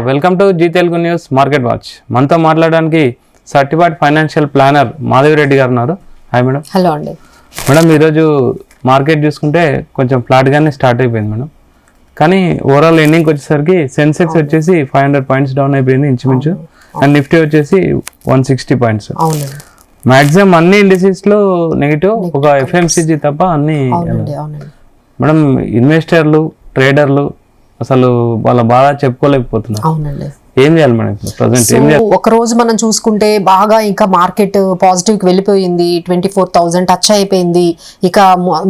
Welcome to Zee Telugu news market watch. మనతో మాట్లాడడానికి certified financial planner Madhavi Reddy గారు ఉన్నారు. Hi madam. హలో అండి. మేడం, ఈరోజు మార్కెట్ చూసుకుంటే కొంచెం ఫ్లాట్గానే స్టార్ట్ అయిపోయింది మేడం. కానీ ఓవరాల్ ఎండింగ్ వచ్చేసరికి సెన్సెక్స్ వచ్చేసి 500 పాయింట్స్ డౌన్ అయిపోయింది ఇంచుమించు, అండ్ నిఫ్టీ వచ్చేసి 160 పాయింట్స్. మాక్సిమం అన్ని ఇండిసెస్ లో నెగిటివ్, ఒక ఎఫ్ఎంసీజీ తప్ప అన్ని. మేడం, ఇన్వెస్టర్లు ట్రేడర్లు అసలు వాళ్ళ బాధ చెప్పుకోలేకపోతున్నారు. ఏం చేయాలి మేడం ప్రెసెంట్? ఒక రోజు మనం చూసుకుంటే బాగా ఇంకా మార్కెట్ పాజిటివ్ కి వెళ్ళిపోయింది, 24,000 టచ్ అయిపోయింది. ఇక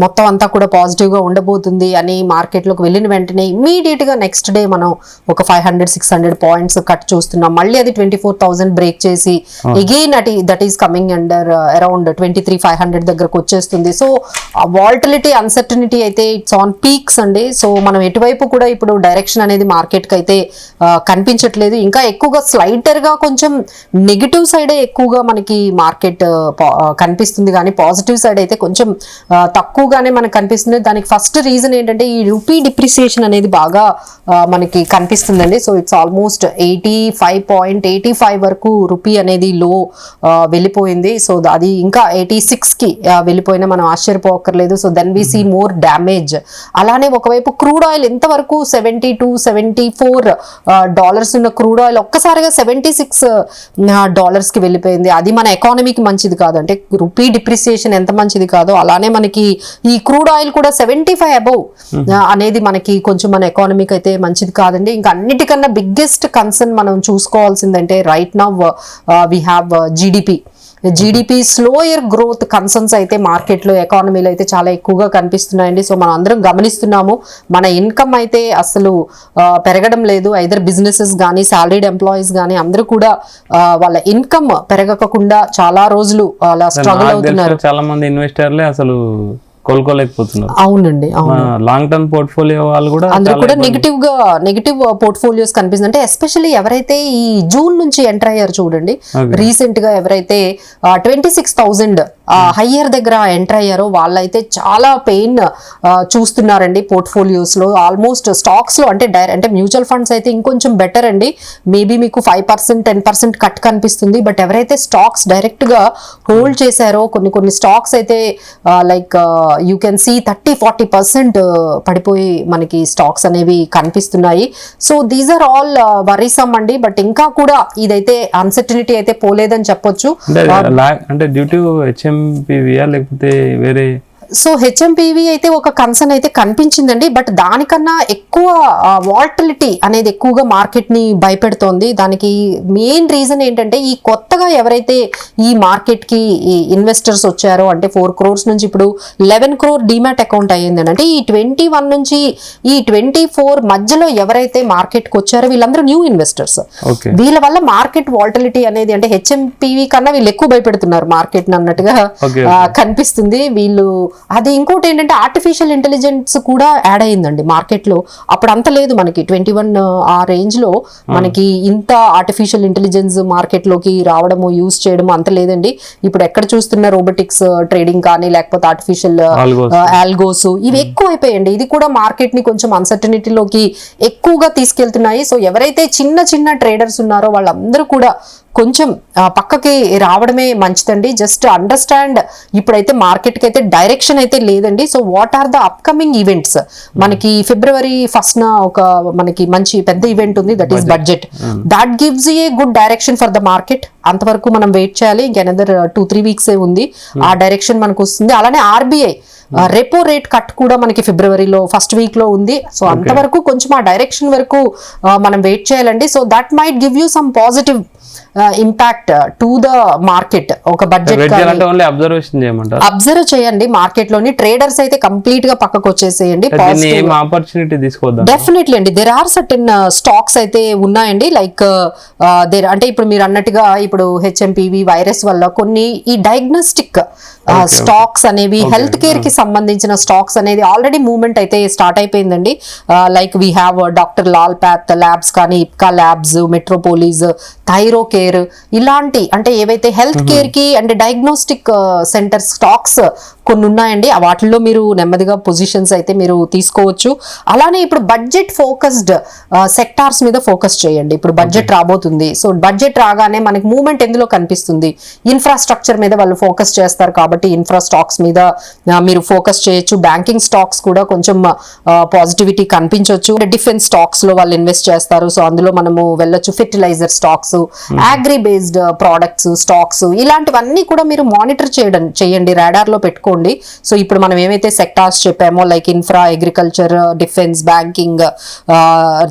మొత్తం అంతా కూడా పాజిటివ్ గా ఉండబోతుంది అని మార్కెట్ లోకి వెళ్ళిన వెంటనే ఇమీడియట్ గా నెక్స్ట్ డే మనం ఒక 500-600 పాయింట్స్ కట్ చూస్తున్నాం. మళ్ళీ అది 24,000 బ్రేక్ చేసి again that is coming under around 23,500 దగ్గరకు వచ్చేస్తుంది. సో వాలటిలిటీ అన్సర్టనిటీ అయితే ఇట్స్ ఆన్ పీక్స్ అండి. సో మనం ఎటువైపు కూడా ఇప్పుడు డైరెక్షన్ అనేది మార్కెట్ కి అయితే కనిపించట్లేదు. ఇంకా ఎక్కువగా స్లైటర్ గా కొంచెం నెగిటివ్ సైడ్ ఎక్కువగా మనకి మార్కెట్ కనిపిస్తుంది, కానీ పాజిటివ్ సైడ్ అయితే కొంచెం తక్కువగానే మనకు కనిపిస్తుంది. దానికి ఫస్ట్ రీజన్ ఏంటంటే ఈ రూపీ డిప్రిసియేషన్ అనేది బాగా మనకి కనిపిస్తుందండి. సో ఇట్స్ ఆల్మోస్ట్ 85.85 వరకు రూపీ అనేది లో వెళ్ళిపోయింది. సో అది ఇంకా 86 కి వెళ్ళిపోయినా మనం ఆశ్చర్యపోకర్లేదు. So then we see more damage. అలానే ఒకవైపు క్రూడ్ ఆయిల్ ఎంతవరకు $72-74 ఉన్న క్రూడ్ ఆయిల్ ఒక్కసారిగా $76 కి వెళ్ళిపోయింది. అది మన ఎకానమీకి మంచిది కాదు, అంటే రూపీ డిప్రిసియేషన్ ఎంత మంచిది కాదో అలానే మనకి ఈ క్రూడ్ ఆయిల్ కూడా 75 అబౌవ్ అనేది మనకి కొంచెం మన ఎకానమీకి అయితే మంచిది కాదండి. ఇంకా అన్నిటికన్నా బిగ్గెస్ట్ కన్సర్న్ మనం చూసుకోవాల్సిందంటే right now we have GDP slower growth concerns అయితే మార్కెట్లో ఎకానమీలో అయితే చాలా ఎక్కువగా కనిపిస్తున్నాయండి. సో మనం అందరం గమనిస్తున్నాము, మన ఇన్కమ్ అయితే అసలు పెరగడం లేదు. ఐదర్ బిజినెసెస్ కానీ సాలరీడ్ ఎంప్లాయీస్ కానీ అందరూ కూడా వాళ్ళ ఇన్కమ్ పెరగకుండా చాలా రోజులు అలా స్ట్రగుల్ అవుతున్నారు. చాలా మంది ఇన్వెస్టర్లే అసలు కోలుకోలేకపోతున్నారు. అవునండి, లాంగ్ టర్మ్ పోర్ట్ఫోలియో వాళ్ళు కూడా అందరూ కూడా నెగిటివ్ పోర్ట్ఫోలియోస్ కనిపిస్తుంది. అంటే ఎస్పెషల్లీ ఎవరైతే ఈ జూన్ నుంచి ఎంటర్ అయ్యారు చూడండి, రీసెంట్ గా ఎవరైతే 26,000 హయ్యర్ దగ్గర ఎంటర్ అయ్యారో వాళ్ళైతే చాలా పెయిన్ చూస్తున్నారండి పోర్ట్ఫోలియోస్ లో. ఆల్మోస్ట్ స్టాక్స్ లో అంటే మ్యూచువల్ ఫండ్స్ అయితే ఇంకొంచెం బెటర్ అండి, మేబీ మీకు 5%-10% కట్ కనిపిస్తుంది. బట్ ఎవరైతే స్టాక్స్ డైరెక్ట్ గా హోల్డ్ చేశారో కొన్ని స్టాక్స్ అయితే లైక్ యూ కెన్ సీ 30-40% పడిపోయి మనకి స్టాక్స్ అనేవి కనిపిస్తున్నాయి. So these are all worrisome అండి. బట్ ఇంకా కూడా ఇదైతే అన్సర్టనిటీ అయితే పోలేదని చెప్పొచ్చు. అంటే డ్యూ టు హెచ్ఎంపీవీయా లేకపోతే వేరే? సో హెచ్ఎంపీవీ అయితే ఒక కన్సర్న్ అయితే కనిపించిందండి. బట్ దానికన్నా ఎక్కువ వాలటిలిటీ అనేది ఎక్కువగా మార్కెట్ ని భయపెడుతోంది. దానికి మెయిన్ రీజన్ ఏంటంటే ఈ కొత్తగా ఎవరైతే ఈ మార్కెట్ కి ఇన్వెస్టర్స్ వచ్చారో, అంటే 4 crores నుంచి ఇప్పుడు 11 crore డిమాట్ అకౌంట్ అయ్యిందండి. అంటే ఈ 21 నుంచి ఈ 24 మధ్యలో ఎవరైతే మార్కెట్ కి వచ్చారో వీళ్ళందరూ న్యూ ఇన్వెస్టర్స్. వీళ్ళ వల్ల మార్కెట్ వాలటిలిటీ అనేది అంటే హెచ్ఎంపీవీ కన్నా వీళ్ళు ఎక్కువ భయపెడుతున్నారు మార్కెట్ అన్నట్టుగా కనిపిస్తుంది. వీళ్ళు అది ఇంకోటి ఏంటంటే ఆర్టిఫిషియల్ ఇంటెలిజెన్స్ కూడా యాడ్ అయ్యిందండి మార్కెట్ లో. అప్పుడు అంత లేదు మనకి 21 ఆ రేంజ్ లో మనకి ఇంత ఆర్టిఫిషియల్ ఇంటెలిజెన్స్ మార్కెట్ లోకి రావడము యూజ్ చేయడము అంత లేదండి. ఇప్పుడు ఎక్కడ చూస్తున్న రోబోటిక్స్ ట్రేడింగ్ కానీ లేకపోతే ఆర్టిఫిషియల్ ఆల్గోస్ ఇవి ఎక్కువ అయిపోయాయండి. ఇది కూడా మార్కెట్ ని కొంచెం అన్సర్టనిటీలోకి ఎక్కువగా తీసుకెళ్తున్నాయి. సో ఎవరైతే చిన్న ట్రేడర్స్ ఉన్నారో వాళ్ళందరూ కూడా కొంచెం పక్కకి రావడమే మంచిదండి. జస్ట్ అండర్స్టాండ్ ఇప్పుడైతే మార్కెట్ కి అయితే డైరెక్షన్ అయితే లేదండి. So what are the upcoming events? మనకి February 1st ఒక మనకి మంచి పెద్ద ఈవెంట్ ఉంది, that is budget. That gives a good direction for the market. అంతవరకు మనం వెయిట్ చేయాలి. ఇంక అనదర్ 2-3 weeks ఉంది, ఆ డైరెక్షన్ మనకు వస్తుంది. అలానే ఆర్బీఐ రెపో రేట్ కట్ కూడా మనకి ఫిబ్రవరిలో ఫస్ట్ వీక్ లో ఉంది. సో అంతవరకు కొంచెం ఆ డైరెక్షన్ వరకు మనం వెయిట్ చేయాలండి. So that might give you some positive impact to the market. ఒక బడ్జెట్ అబ్జర్వ్ చేయండి మార్కెట్ లోని. ట్రేడర్స్ అయితే కంప్లీట్ గా పక్కకు వచ్చేసేయండి. డెఫినెట్లీ అండి, దేర్ ఆర్ సర్టెన్ స్టాక్స్ అయితే ఉన్నాయండి. లైక్ అంటే ఇప్పుడు మీరు అన్నట్టుగా ఇప్పుడు హెచ్ఎంపీవీ వైరస్ వల్ల కొన్ని ఈ డయాగ్నోస్టిక్ స్టాక్స్ అనేవి హెల్త్ కేర్ కి సంబంధించిన స్టాక్స్ అనేది ఆల్రెడీ మూవ్మెంట్ అయితే స్టార్ట్ అయిపోయిందండి. Like we have doctor Lal path labs కానీ, Ipca labs, Metropolis, Thyrocare care ఇలాంటి అంటే ఏవైతే హెల్త్ కేర్ కి అండ్ డయాగ్నోస్టిక్ సెంటర్ స్టాక్స్ కొన్ని ఉన్నాయండి. వాటిల్లో మీరు నెమ్మదిగా పొజిషన్స్ అయితే మీరు తీసుకోవచ్చు. అలానే ఇప్పుడు బడ్జెట్ ఫోకస్డ్ సెక్టార్స్ మీద ఫోకస్ చేయండి. ఇప్పుడు బడ్జెట్ రాబోతుంది. సో బడ్జెట్ రాగానే మనకి మూవ్మెంట్ ఎందులో కనిపిస్తుంది, ఇన్ఫ్రాస్ట్రక్చర్ మీద వాళ్ళు ఫోకస్ చేస్తారు కాబట్టి ఇన్ఫ్రా స్టాక్స్ మీద మీరు ఫోకస్ చేయొచ్చు. బ్యాంకింగ్ స్టాక్స్ కూడా కొంచెం పాజిటివిటీ కనిపించవచ్చు. డిఫెన్స్ స్టాక్స్ లో వాళ్ళు ఇన్వెస్ట్ చేస్తారు, సో అందులో మనము వెళ్ళొచ్చు. Fertilizer stocks, agri based products stocks ఇలాంటివన్నీ కూడా మీరు మానిటర్ చేయండి, రాడార్ లో పెట్టుకోండి. సో ఇప్పుడు మనం ఏమైతే సెక్టార్స్ చెప్పామో like infra, agriculture, defence, banking,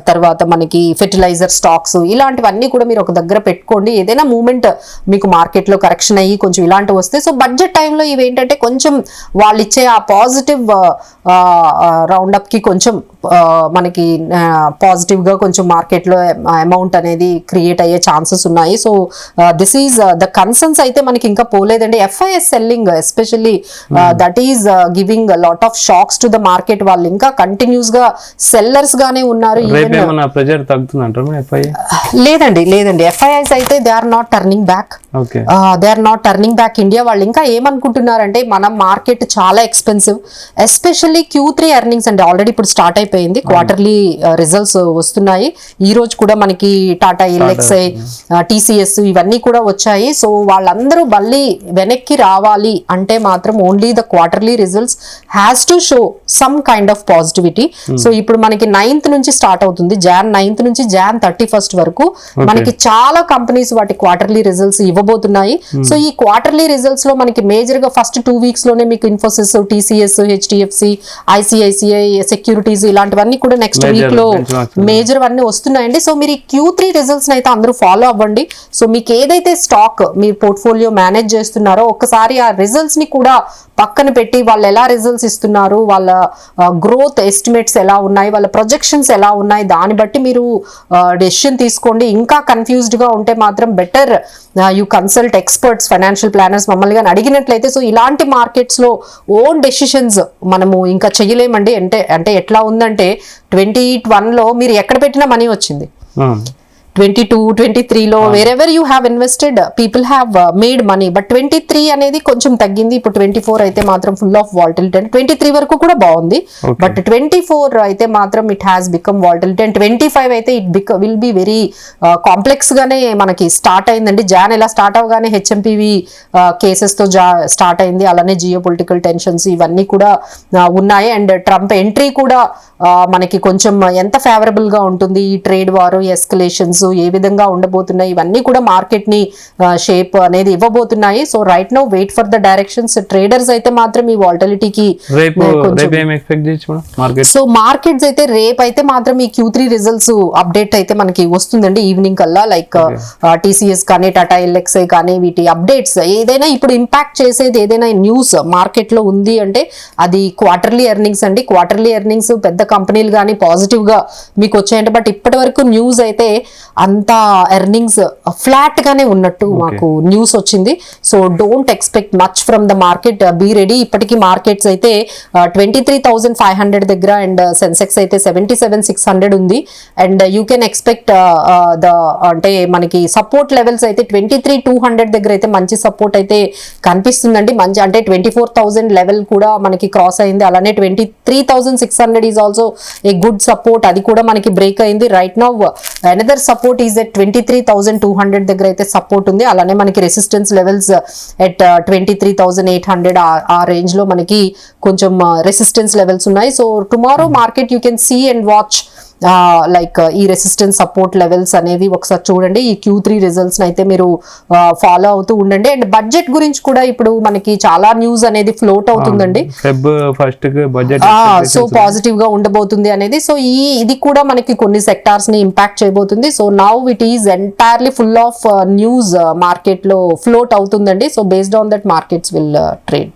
తర్వాత మనకి ఫెర్టిలైజర్ స్టాక్స్ ఇలాంటివన్నీ కూడా మీరు ఒక దగ్గర పెట్టుకోండి. ఏదైనా మూవ్మెంట్ మీకు మార్కెట్ లో కరెక్షన్ అయ్యి కొంచెం ఇలాంటివి వస్తే, సో బడ్జెట్ టైంలో ఇవి ఏంటంటే కొంచెం వాళ్ళు ఇచ్చే ఆ పాజిటివ్ రౌండ్ అప్ కి కొంచెం మనకి పాజిటివ్ గా కొంచెం మార్కెట్ లో అమౌంట్ అనేది క్రియేట్ అయ్యే ఛాన్సెస్ ఉన్నాయి. So this is the concerns అయితే మనకి ఇంకా పోలేదండి. FIS selling especially that is giving lot of shocks to the market. వాళ్ళు ఇంకా కంటిన్యూస్ గా సెల్లర్స్ గానే ఉన్నారు. లేదండి FIS అయితే they are not turning back. They are not turning back India. వాళ్ళు ఇంకా ఏమనుకుంటున్నారంటే మన మార్కెట్ చాలా ఎక్స్పెన్సివ్, ఎస్పెషల్లీ Q3 ఎర్నింగ్స్ అంటే ఆల్రెడీ ఇప్పుడు స్టార్ట్ అయిపోయింది. క్వార్టర్లీ రిజల్ట్స్ వస్తున్నాయి. ఈ రోజు కూడా మనకి టాటా, LXI, TCS ఇవన్నీ కూడా వచ్చాయి. సో వాళ్ళందరూ మళ్ళీ వెనక్కి రావాలి అంటే మాత్రం only the quarterly results has to show some kind of positivity. So ఇప్పుడు మనకి 9th నుంచి స్టార్ట్ అవుతుంది. Jan 9th నుంచి Jan 31st వరకు మనకి చాలా కంపెనీస్ వాటి క్వార్టర్లీ రిజల్ట్స్ ఇవ్వబోతున్నాయి. సో ఈ క్వార్టర్లీ రిజల్ట్స్ లో మనకి మేజర్ గా ఫస్ట్ 2 weeks లోనే మీకు Infosys, TCS, HDFC, ICICI securities ఇలాంటివన్నీ కూడా నెక్స్ట్ వీక్ లో మేజర్ అన్ని వస్తున్నాయండి. సో మీరు ఈ Q3 రిజల్ట్స్ అయితే అందరూ ఫాలో అవ్వండి. సో మీకు ఏదైతే స్టాక్ మీరు పోర్ట్ఫోలియో మేనేజ్ చేస్తున్నారో ఒక్కసారి ఆ రిజల్ట్స్ ని కూడా పక్కన పెట్టి వాళ్ళు ఎలా రిజల్ట్స్ ఇస్తున్నారు, వాళ్ళ గ్రోత్ ఎస్టిమేట్స్ ఎలా ఉన్నాయి, వాళ్ళ ప్రొజెక్షన్స్ ఎలా ఉన్నాయి, దాన్ని బట్టి మీరు డెసిషన్ తీసుకోండి. ఇంకా కన్ఫ్యూజ్డ్ గా ఉంటే మాత్రం better you consult experts, financial planners మమ్మల్ని కానీ అడిగినట్లయితే. సో ఇలాంటి మార్కెట్స్ లో ఓన్ డెసిషన్స్ మనము ఇంకా చేయలేమండి. అంటే ఎట్లా ఉందంటే 2021 లో మీరు ఎక్కడ పెట్టినా మనీ వచ్చింది. 22, 23 లో wherever you have invested people have made money. But 23 అనేది కొంచెం తగ్గింది. ఇప్పుడు 24 అయితే మాత్రం ఫుల్ ఆఫ్ వాల్టిలిటీ. 23 వరకు కూడా బాగుంది, బట్ 24 అయితే మాత్రం it has become volatility. And 25 అయితే it will be very complex గానే మనకి స్టార్ట్ అయిందండి. జాన్ ఎలా స్టార్ట్ అవగానే HMPV కేసెస్ తో స్టార్ట్ అయింది. అలానే జియో పొలిటికల్ టెన్షన్స్ ఇవన్నీ కూడా ఉన్నాయి. అండ్ ట్రంప్ ఎంట్రీ కూడా మనకి కొంచెం ఎంత ఫేవరబుల్ గా ఉంటుంది, ఈ ట్రేడ్ వార్, ఎస్కలేషన్స్ ఏ విధంగా ఉండబోతున్నాయి, ఇవన్నీ కూడా మార్కెట్ ని షేప్ అనేది ఇవ్వబోతున్నాయి. So right now wait for the directions. Traders అయితే మాత్రం ఈ వాల్టిలిటీకి సో మార్కెట్స్ అయితే రేపు అయితే మాత్రం ఈ Q3 రిజల్ట్స్ అప్డేట్ అయితే మనకి వస్తుందండి ఈవినింగ్ కల్లా. లైక్ TCS కానీ, టాటా, LXI కానీ వీటి అప్డేట్స్ ఏదైనా ఇప్పుడు ఇంపాక్ట్ చేసేది ఏదైనా న్యూస్ మార్కెట్ లో ఉంది అంటే అది క్వార్టర్లీ ఎర్నింగ్స్ అండి. క్వార్టర్లీ ఎర్నింగ్స్ పెద్ద కంపెనీలు కానీ పాజిటివ్ గా మీకు వచ్చాయంటే, బట్ ఇప్పటి వరకు న్యూస్ అయితే అంత ఎర్నింగ్స్ ఫ్లాట్ గానే ఉన్నట్టు మాకు న్యూస్ వచ్చింది. So don't expect much from the market, be ready. ఇప్పటికీ మార్కెట్స్ అయితే 23,500 దగ్గర అండ్ సెన్సెక్స్ అయితే 77,600 ఉంది. And you can expect the అంటే మనకి సపోర్ట్ లెవెల్స్ అయితే 23,200 దగ్గర అయితే మంచి సపోర్ట్ అయితే కనిపిస్తుందండి. మంచి అంటే 24,000 లెవెల్ కూడా మనకి క్రాస్ అయింది. అలానే 23,600 is also a good support, అది కూడా మనకి బ్రేక్ అయింది. Right now another support is at 23,200 దగ్గర అయితే సపోర్ట్ ఉంది. అలానే మనకి రెసిస్టెన్స్ లెవెల్స్ ఎట్ 23,800 ఆ రేంజ్ లో మనకి కొంచెం రెసిస్టెన్స్ లెవెల్స్ ఉన్నాయి. So tomorrow market you can see and watch like ఈ రెసిస్టెన్స్ సపోర్ట్ లెవెల్స్ అనేది ఒకసారి చూడండి. ఈ Q3 రిజల్ట్స్ అయితే మీరు ఫాలో అవుతూ ఉండండి. అండ్ బడ్జెట్ గురించి కూడా ఇప్పుడు మనకి చాలా న్యూస్ అనేది ఫ్లోట్ అవుతుందండి. సో పాజిటివ్ గా ఉండబోతుంది అనేది. సో ఇది కూడా మనకి కొన్ని సెక్టార్స్ ని ఇంపాక్ట్ చేయబోతుంది. So now it is entirely full of news market లో ఫ్లోట్ అవుతుందండి. So based on that markets will trade.